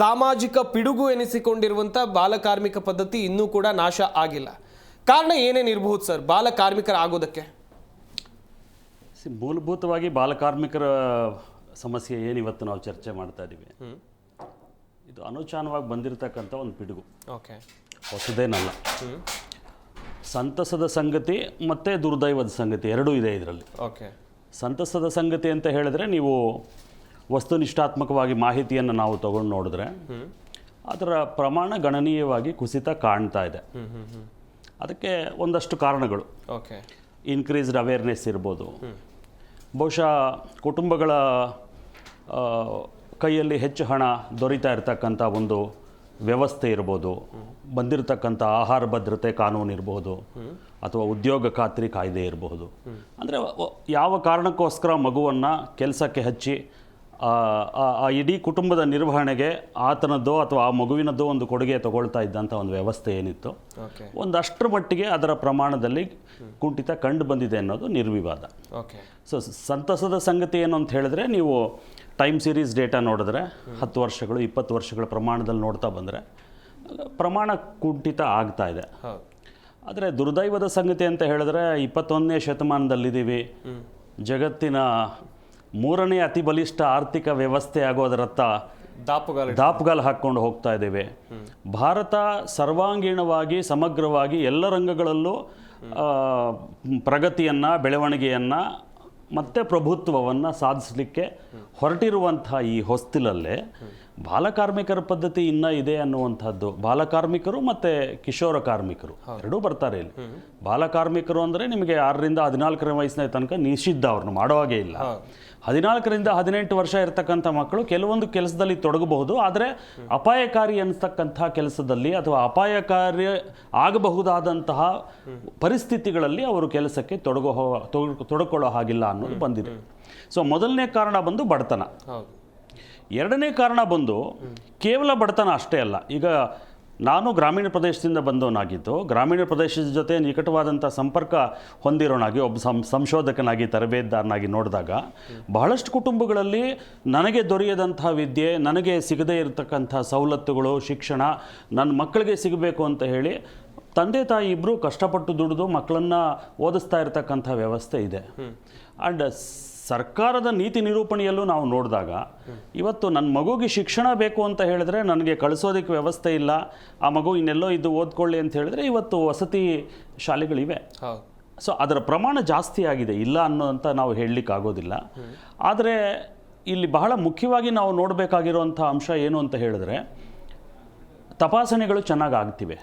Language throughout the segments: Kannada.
ಸಾಮಾಜಿಕ ಪಿಡುಗು ಎನಿಸಿಕೊಂಡಿರುವಂಥ ಬಾಲಕಾರ್ಮಿಕ ಪದ್ಧತಿ ಇನ್ನೂ ಕೂಡ ನಾಶ ಆಗಿಲ್ಲ. ಕಾರಣ ಏನೇನಿರಬಹುದು ಸರ್ ಬಾಲಕಾರ್ಮಿಕರ ಆಗೋದಕ್ಕೆ? ಮೂಲಭೂತವಾಗಿ ಬಾಲಕಾರ್ಮಿಕರ ಸಮಸ್ಯೆ ಏನು ಇವತ್ತು ನಾವು ಚರ್ಚೆ ಮಾಡ್ತಾ ಇದ್ದೀವಿ, ಇದು ಅನುಚಾನವಾಗಿ ಬಂದಿರತಕ್ಕಂಥ ಒಂದು ಪಿಡುಗು, ಓಕೆ, ಹೊಸದೇನಲ್ಲ. ಸಂತಸದ ಸಂಗತಿ ಮತ್ತು ದುರ್ದೈವದ ಸಂಗತಿ ಎರಡೂ ಇದೆ ಇದರಲ್ಲಿ. ಓಕೆ, ಸಂತಸದ ಸಂಗತಿ ಅಂತ ಹೇಳಿದ್ರೆ, ನೀವು ವಸ್ತುನಿಷ್ಠಾತ್ಮಕವಾಗಿ ಮಾಹಿತಿಯನ್ನು ನಾವು ತಗೊಂಡು ನೋಡಿದ್ರೆ ಅದರ ಪ್ರಮಾಣ ಗಣನೀಯವಾಗಿ ಕುಸಿತ ಕಾಣ್ತಾ ಇದೆ. ಅದಕ್ಕೆ ಒಂದಷ್ಟು ಕಾರಣಗಳು. ಓಕೆ, ಇನ್ಕ್ರೀಸ್ಡ್ ಅವೇರ್ನೆಸ್ ಇರ್ಬೋದು, ಬಹುಶಃ ಕುಟುಂಬಗಳ ಕೈಯಲ್ಲಿ ಹೆಚ್ಚು ಹಣ ದೊರೀತಾ ಇರತಕ್ಕಂಥ ಒಂದು ವ್ಯವಸ್ಥೆ ಇರ್ಬೋದು, ಬಂದಿರತಕ್ಕಂಥ ಆಹಾರ ಭದ್ರತೆ ಕಾನೂನು ಇರ್ಬೋದು, ಅಥವಾ ಉದ್ಯೋಗ ಖಾತ್ರಿ ಕಾಯ್ದೆ ಇರಬಹುದು. ಅಂದರೆ ಯಾವ ಕಾರಣಕ್ಕೋಸ್ಕರ ಮಗುವನ್ನು ಕೆಲಸಕ್ಕೆ ಹಚ್ಚಿ ಆ ಇಡೀ ಕುಟುಂಬದ ನಿರ್ವಹಣೆಗೆ ಆತನದ್ದೋ ಅಥವಾ ಆ ಮಗುವಿನದ್ದೋ ಒಂದು ಕೊಡುಗೆ ತಗೊಳ್ತಾ ಇದ್ದಂಥ ಒಂದು ವ್ಯವಸ್ಥೆ ಏನಿತ್ತು, ಒಂದಷ್ಟರ ಮಟ್ಟಿಗೆ ಅದರ ಪ್ರಮಾಣದಲ್ಲಿ ಕುಂಠಿತ ಕಂಡು ಬಂದಿದೆ ಅನ್ನೋದು ನಿರ್ವಿವಾದ. ಸೊ ಸಂತಸದ ಸಂಗತಿ ಏನು ಅಂತ ಹೇಳಿದ್ರೆ, ನೀವು ಟೈಮ್ ಸೀರೀಸ್ ಡೇಟಾ ನೋಡಿದ್ರೆ 10 ವರ್ಷಗಳು 20 ವರ್ಷಗಳ ಪ್ರಮಾಣದಲ್ಲಿ ನೋಡ್ತಾ ಬಂದರೆ ಪ್ರಮಾಣ ಕುಂಠಿತ ಆಗ್ತಾ ಇದೆ. ಆದರೆ ದುರ್ದೈವದ ಸಂಗತಿ ಅಂತ ಹೇಳಿದ್ರೆ, 21ನೇ ಶತಮಾನದಲ್ಲಿದ್ದೀವಿ, ಜಗತ್ತಿನ 3ನೇ ಅತಿ ಬಲಿಷ್ಠ ಆರ್ಥಿಕ ವ್ಯವಸ್ಥೆ ಆಗೋದರತ್ತ ದಾಪುಗಾಲು ಹಾಕ್ಕೊಂಡು ಹೋಗ್ತಾ ಇದ್ದೇವೆ. ಭಾರತ ಸರ್ವಾಂಗೀಣವಾಗಿ ಸಮಗ್ರವಾಗಿ ಎಲ್ಲ ರಂಗಗಳಲ್ಲೂ ಪ್ರಗತಿಯನ್ನು, ಬೆಳವಣಿಗೆಯನ್ನು ಮತ್ತು ಪ್ರಭುತ್ವವನ್ನು ಸಾಧಿಸಲಿಕ್ಕೆ ಹೊರಟಿರುವಂಥ ಈ ಹೊಸ್ತಿಲಲ್ಲೇ ಬಾಲಕಾರ್ಮಿಕರ ಪದ್ಧತಿ ಇನ್ನೂ ಇದೆ ಅನ್ನುವಂಥದ್ದು. ಬಾಲಕಾರ್ಮಿಕರು ಮತ್ತು ಕಿಶೋರ ಕಾರ್ಮಿಕರು ಎರಡೂ ಬರ್ತಾರೆ ಇಲ್ಲಿ. ಬಾಲಕಾರ್ಮಿಕರು ಅಂದರೆ ನಿಮಗೆ 6ರಿಂದ 14ರ ವಯಸ್ಸಿನ ತನಕ ನಿಷಿದ್ಧ, ಅವ್ರನ್ನ ಮಾಡೋ ಹಾಗೆ ಇಲ್ಲ. 14ರಿಂದ 18 ವರ್ಷ ಇರತಕ್ಕಂಥ ಮಕ್ಕಳು ಕೆಲವೊಂದು ಕೆಲಸದಲ್ಲಿ ತೊಡಗಬಹುದು, ಆದರೆ ಅಪಾಯಕಾರಿ ಅನ್ನತಕ್ಕಂಥ ಕೆಲಸದಲ್ಲಿ ಅಥವಾ ಅಪಾಯಕಾರಿ ಆಗಬಹುದಾದಂತಹ ಪರಿಸ್ಥಿತಿಗಳಲ್ಲಿ ಅವರು ಕೆಲಸಕ್ಕೆ ತೊಡಕೊಳ್ಳೋ ಹಾಗಿಲ್ಲ ಅನ್ನೋದು ಬಂದಿದೆ. ಸೊ ಮೊದಲನೇ ಕಾರಣ ಬಂದು ಬಡತನ. ಎರಡನೇ ಕಾರಣ ಬಂದು ಕೇವಲ ಬಡತನ ಅಷ್ಟೇ ಅಲ್ಲ. ಈಗ ನಾನು ಗ್ರಾಮೀಣ ಪ್ರದೇಶದಿಂದ ಬಂದವನಾಗಿದ್ದು, ಗ್ರಾಮೀಣ ಪ್ರದೇಶದ ಜೊತೆ ನಿಕಟವಾದಂಥ ಸಂಪರ್ಕ ಹೊಂದಿರೋನಾಗಿ, ಒಬ್ಬ ಸಂಶೋಧಕನಾಗಿ, ತರಬೇತುದಾರನಾಗಿ ನೋಡಿದಾಗ ಬಹಳಷ್ಟು ಕುಟುಂಬಗಳಲ್ಲಿ ನನಗೆ ದೊರೆಯದಂಥ ವಿದ್ಯೆ, ನನಗೆ ಸಿಗದೇ ಇರತಕ್ಕಂಥ ಸವಲತ್ತುಗಳು, ಶಿಕ್ಷಣ ನನ್ನ ಮಕ್ಕಳಿಗೆ ಸಿಗಬೇಕು ಅಂತ ಹೇಳಿ ತಂದೆ ತಾಯಿ ಇಬ್ಬರು ಕಷ್ಟಪಟ್ಟು ದುಡಿದು ಮಕ್ಕಳನ್ನು ಓದಿಸ್ತಾ ಇರತಕ್ಕಂಥ ವ್ಯವಸ್ಥೆ ಇದೆ. ಆ್ಯಂಡ್ ಸರ್ಕಾರದ ನೀತಿ ನಿರೂಪಣೆಯಲ್ಲೂ ನಾವು ನೋಡಿದಾಗ, ಇವತ್ತು ನನ್ನ ಮಗುಗೆ ಶಿಕ್ಷಣ ಬೇಕು ಅಂತ ಹೇಳಿದ್ರೆ ನನಗೆ ಕಳಿಸೋದಕ್ಕೆ ವ್ಯವಸ್ಥೆ ಇಲ್ಲ, ಆ ಮಗು ಇನ್ನೆಲ್ಲೋ ಇದ್ದು ಓದ್ಕೊಳ್ಳಿ ಅಂತ ಹೇಳಿದ್ರೆ ಇವತ್ತು ವಸತಿ ಶಾಲೆಗಳಿವೆ. ಸೊ ಅದರ ಪ್ರಮಾಣ ಜಾಸ್ತಿ ಆಗಿದೆ, ಇಲ್ಲ ಅನ್ನೋಂಥ ನಾವು ಹೇಳಲಿಕ್ಕೆ ಆಗೋದಿಲ್ಲ. ಆದರೆ ಇಲ್ಲಿ ಬಹಳ ಮುಖ್ಯವಾಗಿ ನಾವು ನೋಡಬೇಕಾಗಿರುವಂಥ ಅಂಶ ಏನು ಅಂತ ಹೇಳಿದ್ರೆ, ತಪಾಸಣೆಗಳು ಚೆನ್ನಾಗಿ ಆಗ್ತಿವೆ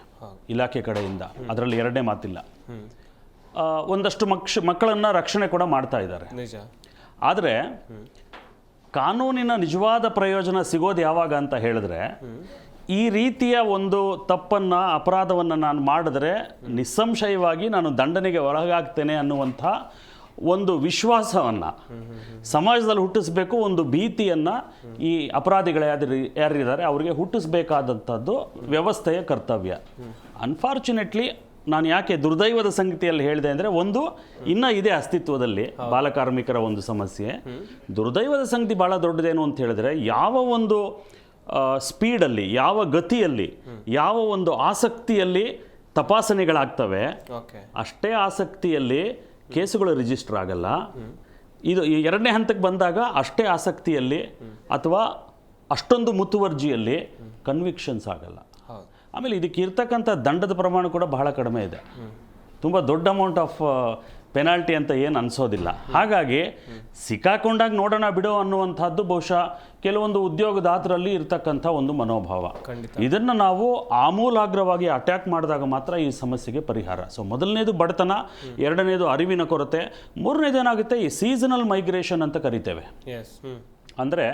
ಇಲಾಖೆ ಕಡೆಯಿಂದ, ಅದರಲ್ಲಿ ಎರಡನೇ ಮಾತಿಲ್ಲ. ಒಂದಷ್ಟು ಮಕ್ಕಳನ್ನು ರಕ್ಷಣೆ ಕೂಡ ಮಾಡ್ತಾ ಇದ್ದಾರೆ. ಆದರೆ ಕಾನೂನಿನ ನಿಜವಾದ ಪ್ರಯೋಜನ ಸಿಗೋದು ಯಾವಾಗ ಅಂತ ಹೇಳಿದ್ರೆ, ಈ ರೀತಿಯ ಒಂದು ತಪ್ಪನ್ನು, ಅಪರಾಧವನ್ನು ನಾನು ಮಾಡಿದ್ರೆ ನಿಸ್ಸಂಶಯವಾಗಿ ನಾನು ದಂಡನೆಗೆ ಒಳಗಾಗ್ತೇನೆ ಅನ್ನುವಂಥ ಒಂದು ವಿಶ್ವಾಸವನ್ನು ಸಮಾಜದಲ್ಲಿ ಹುಟ್ಟಿಸ್ಬೇಕು. ಒಂದು ಭೀತಿಯನ್ನು ಈ ಅಪರಾಧಿಗಳು ಯಾರಿದ್ದಾರೆ ಅವರಿಗೆ ಹುಟ್ಟಿಸ್ಬೇಕಾದಂಥದ್ದು ವ್ಯವಸ್ಥೆಯ ಕರ್ತವ್ಯ. ಅನ್ಫಾರ್ಚುನೇಟ್ಲಿ ನಾನು ಯಾಕೆ ದುರ್ದೈವದ ಸಂಗತಿಯಲ್ಲಿ ಹೇಳಿದೆ ಅಂದರೆ, ಒಂದು ಇನ್ನೂ ಇದೆ ಅಸ್ತಿತ್ವದಲ್ಲಿ ಬಾಲಕಾರ್ಮಿಕರ ಒಂದು ಸಮಸ್ಯೆ. ದುರ್ದೈವದ ಸಂಗತಿ ಭಾಳ ದೊಡ್ಡದೇನು ಅಂತ ಹೇಳಿದ್ರೆ, ಯಾವ ಒಂದು ಸ್ಪೀಡಲ್ಲಿ, ಯಾವ ಗತಿಯಲ್ಲಿ, ಯಾವ ಒಂದು ಆಸಕ್ತಿಯಲ್ಲಿ ತಪಾಸಣೆಗಳಾಗ್ತವೆ, ಅಷ್ಟೇ ಆಸಕ್ತಿಯಲ್ಲಿ ಕೇಸುಗಳು ರಿಜಿಸ್ಟರ್ ಆಗಲ್ಲ. ಇದು ಎರಡನೇ ಹಂತಕ್ಕೆ ಬಂದಾಗ ಅಷ್ಟೇ ಆಸಕ್ತಿಯಲ್ಲಿ ಅಥವಾ ಅಷ್ಟೊಂದು ಮುತುವರ್ಜಿಯಲ್ಲಿ ಕನ್ವಿಕ್ಷನ್ಸ್ ಆಗಲ್ಲ. ಆಮೇಲೆ ಇದಕ್ಕೆ ಇರ್ತಕ್ಕಂಥ ದಂಡದ ಪ್ರಮಾಣ ಕೂಡ ಬಹಳ ಕಡಿಮೆ ಇದೆ. ತುಂಬ ದೊಡ್ಡ ಅಮೌಂಟ್ ಆಫ್ ಪೆನಾಲ್ಟಿ ಅಂತ ಏನು ಅನಿಸೋದಿಲ್ಲ. ಹಾಗಾಗಿ ಸಿಕ್ಕಾಕೊಂಡಾಗ ನೋಡೋಣ ಬಿಡೋ ಅನ್ನುವಂಥದ್ದು ಬಹುಶಃ ಕೆಲವೊಂದು ಉದ್ಯೋಗದಾತರಲ್ಲಿ ಇರ್ತಕ್ಕಂಥ ಒಂದು ಮನೋಭಾವ. ಇದನ್ನು ನಾವು ಆಮೂಲಾಗ್ರವಾಗಿ ಅಟ್ಯಾಕ್ ಮಾಡಿದಾಗ ಮಾತ್ರ ಈ ಸಮಸ್ಯೆಗೆ ಪರಿಹಾರ. ಸೊ ಮೊದಲನೇದು ಬಡತನ, ಎರಡನೇದು ಅರಿವಿನ ಕೊರತೆ, ಮೂರನೇದು ಏನಾಗುತ್ತೆ, ಈ ಸೀಸನಲ್ ಮೈಗ್ರೇಷನ್ ಅಂತ ಕರಿತೇವೆ. ಅಂದರೆ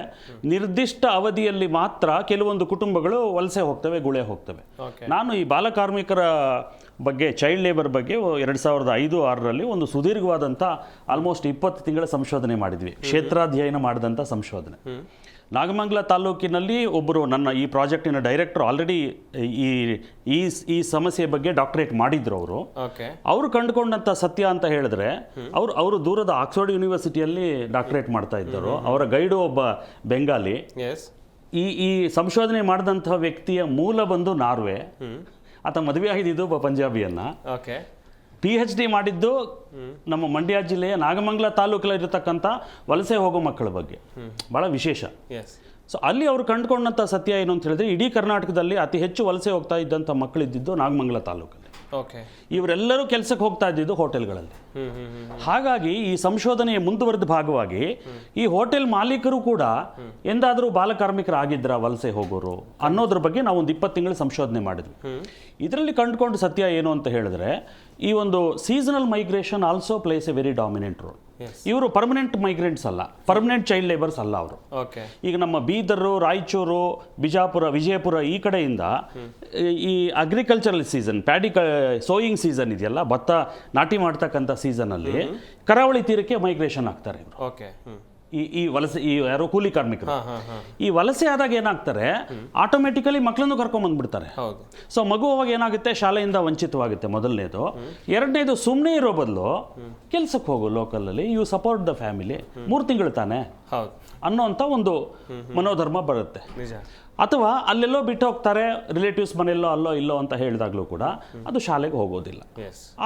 ನಿರ್ದಿಷ್ಟ ಅವಧಿಯಲ್ಲಿ ಮಾತ್ರ ಕೆಲವೊಂದು ಕುಟುಂಬಗಳು ವಲಸೆ ಹೋಗ್ತವೆ, ಗುಳೆ ಹೋಗ್ತವೆ. ನಾನು ಈ ಬಾಲಕಾರ್ಮಿಕರ ಬಗ್ಗೆ, ಚೈಲ್ಡ್ ಲೇಬರ್ ಬಗ್ಗೆ 2005-06ರಲ್ಲಿ ಒಂದು ಸುದೀರ್ಘವಾದಂಥ ಆಲ್ಮೋಸ್ಟ್ 20 ತಿಂಗಳ ಸಂಶೋಧನೆ ಮಾಡಿದ್ವಿ, ಕ್ಷೇತ್ರಾಧ್ಯಯನ ಮಾಡಿದಂಥ ಸಂಶೋಧನೆ. ನಾಗಮಂಗಲ ತಾಲೂಕಿನಲ್ಲಿ ಒಬ್ಬರು ನನ್ನ ಈ ಪ್ರಾಜೆಕ್ಟಿನ ಡೈರೆಕ್ಟರ್ ಆಲ್ರೆಡಿ ಈ ಸಮಸ್ಯೆ ಬಗ್ಗೆ ಡಾಕ್ಟರೇಟ್ ಮಾಡಿದ್ರು. ಅವರು ಕಂಡುಕೊಂಡಂಥ ಸತ್ಯ ಅಂತ ಹೇಳಿದ್ರೆ, ಅವರು ದೂರದ ಆಕ್ಸ್ಫರ್ಡ್ ಯೂನಿವರ್ಸಿಟಿಯಲ್ಲಿ ಡಾಕ್ಟರೇಟ್ ಮಾಡ್ತಾ ಇದ್ದರು. ಅವರ ಗೈಡು ಒಬ್ಬ ಬೆಂಗಾಲಿ. ಈ ಸಂಶೋಧನೆ ಮಾಡಿದಂತಹ ವ್ಯಕ್ತಿಯ ಮೂಲ ಬಂದು ನಾರ್ವೆ. ಆತ ಮದುವೆ ಆಗಿದ್ದು ಒಬ್ಬ ಪಂಜಾಬಿಯನ್ನ. ಓಕೆ. PhD ಮಾಡಿದ್ದು ನಮ್ಮ ಮಂಡ್ಯ ಜಿಲ್ಲೆಯ ನಾಗಮಂಗಲ ತಾಲೂಕಲ್ಲಿರತಕ್ಕಂಥ ವಲಸೆ ಹೋಗೋ ಮಕ್ಕಳ ಬಗ್ಗೆ. ಭಾಳ ವಿಶೇಷ. ಸೊ ಅಲ್ಲಿ ಅವರು ಕಂಡುಕೊಂಡಂಥ ಸತ್ಯ ಏನು ಅಂತ ಹೇಳಿದ್ರೆ, ಇಡೀ ಕರ್ನಾಟಕದಲ್ಲಿ ಅತಿ ಹೆಚ್ಚು ವಲಸೆ ಹೋಗ್ತಾ ಇದ್ದಂಥ ಮಕ್ಕಳಿದ್ದಿದ್ದು ನಾಗಮಂಗಲ ತಾಲೂಕಲ್ಲಿ. ಓಕೆ. ಇವರೆಲ್ಲರೂ ಕೆಲಸಕ್ಕೆ ಹೋಗ್ತಾ ಇದ್ದಿದ್ದು ಹೋಟೆಲ್ಗಳಲ್ಲಿ. ಹಾಗಾಗಿ ಈ ಸಂಶೋಧನೆಯ ಮುಂದುವರೆದ ಭಾಗವಾಗಿ ಈ ಹೋಟೆಲ್ ಮಾಲೀಕರು ಕೂಡ ಎಂದಾದರೂ ಬಾಲಕಾರ್ಮಿಕರಾಗಿದ್ರ ವಲಸೆ ಹೋಗೋರು ಅನ್ನೋದ್ರ ಬಗ್ಗೆ ನಾವು ಒಂದು 20 ತಿಂಗಳು ಸಂಶೋಧನೆ ಮಾಡಿದ್ವಿ. ಇದರಲ್ಲಿ ಕಂಡುಕೊಂಡ ಸತ್ಯ ಏನು ಅಂತ ಹೇಳಿದ್ರೆ, ಈ ಒಂದು seasonal migration also plays a very dominant role. ಇವರು ಪರ್ಮನೆಂಟ್ ಮೈಗ್ರೆಂಟ್ಸ್ ಅಲ್ಲ, ಪರ್ಮನೆಂಟ್ ಚೈಲ್ಡ್ ಲೇಬರ್ಸ್ ಅಲ್ಲ ಅವರು. ಈಗ ನಮ್ಮ ಬೀದರು, ರಾಯಚೂರು, ಬಿಜಾಪುರ, ವಿಜಯಪುರ ಈ ಕಡೆಯಿಂದ ಈ agricultural season, paddy sowing season ಇದೆಯಲ್ಲ, ಭತ್ತ ನಾಟಿ ಮಾಡ್ತಕ್ಕಂಥ ಸೀಸನಲ್ಲಿ ಕರಾವಳಿ ತೀರಕ್ಕೆ ಮೈಗ್ರೇಷನ್ ಆಗ್ತಾರೆ ಇವರು. ಈ ವಲಸೆ, ಈ ಯಾರೋ ಕೂಲಿ ಕಾರ್ಮಿಕರು ಈ ವಲಸೆ ಆದಾಗ ಏನಾಗ್ತಾರೆ, ಆಟೋಮೆಟಿಕಲಿ ಮಕ್ಕಳನ್ನು ಕರ್ಕೊಂಡ್ಬಂದ್ಬಿಡ್ತಾರೆ. ಸೊ ಮಗು ಅವಾಗ ಏನಾಗುತ್ತೆ, ಶಾಲೆಯಿಂದ ವಂಚಿತವಾಗುತ್ತೆ ಮೊದಲನೇದು. ಎರಡನೇದು, ಸುಮ್ಮನೆ ಇರೋ ಬದಲು ಕೆಲ್ಸಕ್ಕೆ ಹೋಗು ಲೋಕಲಲ್ಲಿ, ಯು ಸಪೋರ್ಟ್ ದ ಫ್ಯಾಮಿಲಿ, 3 ತಿಂಗಳು ತಾನೆ ಅನ್ನೋಂಥ ಒಂದು ಮನೋಧರ್ಮ ಬರುತ್ತೆ. ಅಥವಾ ಅಲ್ಲೆಲ್ಲೋ ಬಿಟ್ಟು ಹೋಗ್ತಾರೆ, ರಿಲೇಟಿವ್ಸ್ ಮನೆಯಲ್ಲೋ ಅಲ್ಲೋ ಇಲ್ಲೋ ಅಂತ ಹೇಳಿದಾಗಲೂ ಕೂಡ ಅದು ಶಾಲೆಗೆ ಹೋಗೋದಿಲ್ಲ.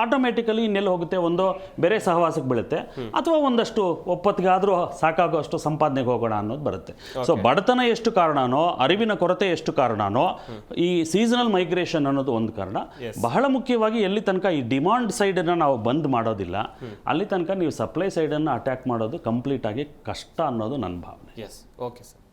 ಆಟೋಮೆಟಿಕಲಿ ಇನ್ನೆಲ್ಲ ಹೋಗುತ್ತೆ, ಒಂದೋ ಬೇರೆ ಸಹವಾಸಕ್ಕೆ ಬೀಳುತ್ತೆ, ಅಥವಾ ಒಂದಷ್ಟು ಒಪ್ಪತ್ತಿಗಾದರೂ ಸಾಕಾಗುವಷ್ಟು ಸಂಪಾದನೆಗೆ ಹೋಗೋಣ ಅನ್ನೋದು ಬರುತ್ತೆ. ಸೊ ಬಡತನ ಎಷ್ಟು ಕಾರಣನೋ, ಅರಿವಿನ ಕೊರತೆ ಎಷ್ಟು ಕಾರಣನೋ, ಈ ಸೀಸನಲ್ ಮೈಗ್ರೇಷನ್ ಅನ್ನೋದು ಒಂದು ಕಾರಣ. ಬಹಳ ಮುಖ್ಯವಾಗಿ ಎಲ್ಲಿ ತನಕ ಈ ಡಿಮಾಂಡ್ ಸೈಡನ್ನು ನಾವು ಬಂದ್ ಮಾಡೋದಿಲ್ಲ, ಅಲ್ಲಿ ತನಕ ನೀವು ಸಪ್ಲೈ ಸೈಡನ್ನು ಅಟ್ಯಾಕ್ ಮಾಡೋದು ಕಂಪ್ಲೀಟ್ ಆಗಿ ಕಷ್ಟ ಅನ್ನೋದು ನನ್ನ ಭಾವನೆ. Okay sir.